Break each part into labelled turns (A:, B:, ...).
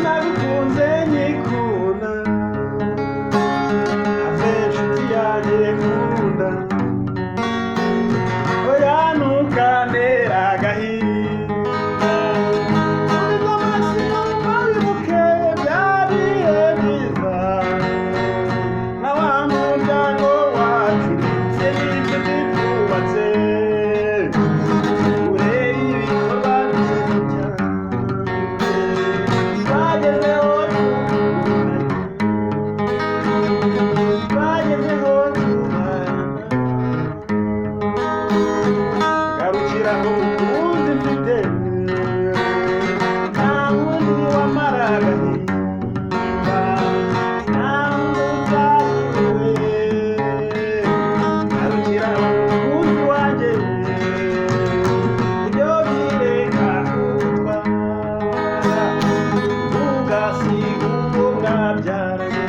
A: nagukunze nyikunda ave inshuti yanjye nkunda oya ntukantera agahinda subiza amaso inyuma wibuke bya bihe byiza na wa muryango wacu ndetse n'inshuti twubatse urebe ibikorwa byiza cyane twagezeho garukiraho ukunze mfite nta wundi wamara agahinda nta wundi utariwe garukiraho ukunze iwanjye ibyo bireka kugutwara ntugasiga uwo mwabyaranye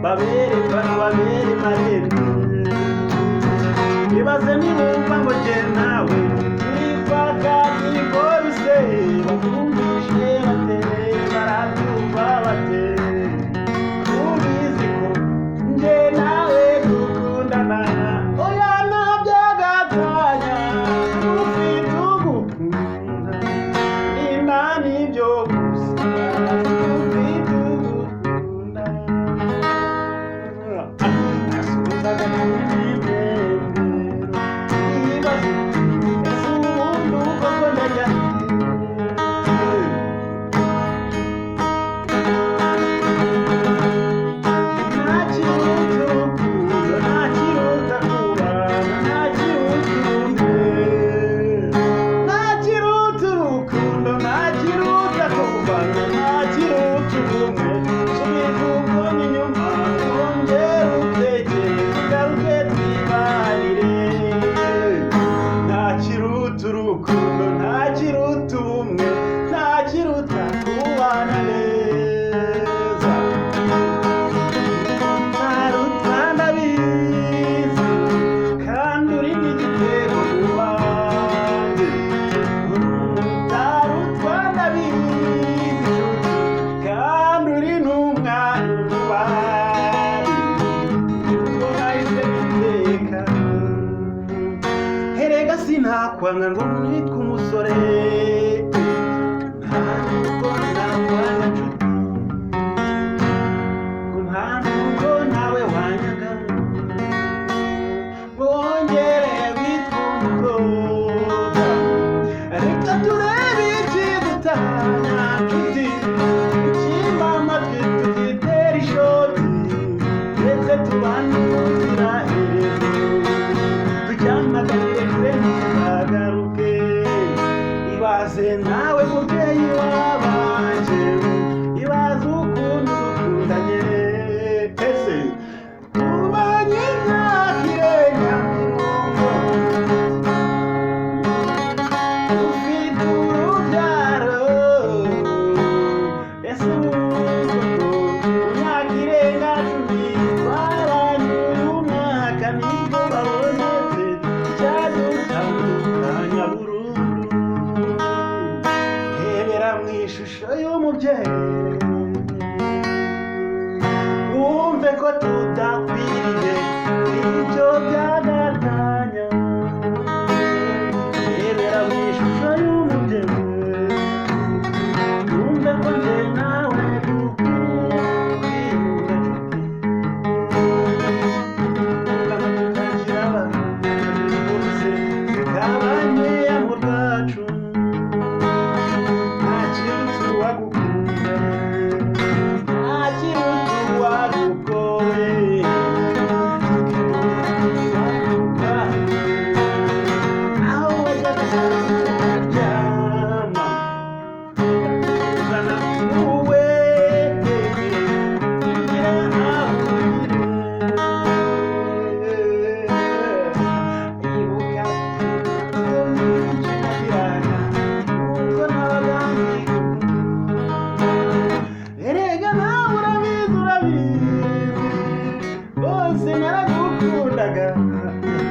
A: babere marebe ibaze nibumva ngo jye nawe twifata twikobise bakumvishe bate barabyumva bate ubizi ko jye nawe dukundana oya ntabyagatanya ufite ugukunda imana ibyo gusa ufite ugukunda urukundo ntakiruta ubumwe ntakiruta kubana neza ntaruta ndabizi kandi uri n'igitego mu bandi ntaruta ndabizi kandi uri n'umwana mu bandi ubwo nahise guteka erega sinakwanga ngo nitwe umusore nta nubwo nakwanga nshuti ngo nta nubwo nawe wanyaga ngo wongere witwa umukobwa reka turebe ikidutanya nshuti ikimba amatwi tugitere ishoti ndetse tubane inzira iherezo tujyanaganire kure ntituzagaruke ibaze nawe mubyeyi wabanje ibaze ukuntu dukundanye ese tubanye imyaka irenga mirongo ufite urubyaro ese imyaka irenga 10 twabanye uyu mwaka nibwo babonetse cyadutandukanya burundu hebera mu ishusho y'umubyeyi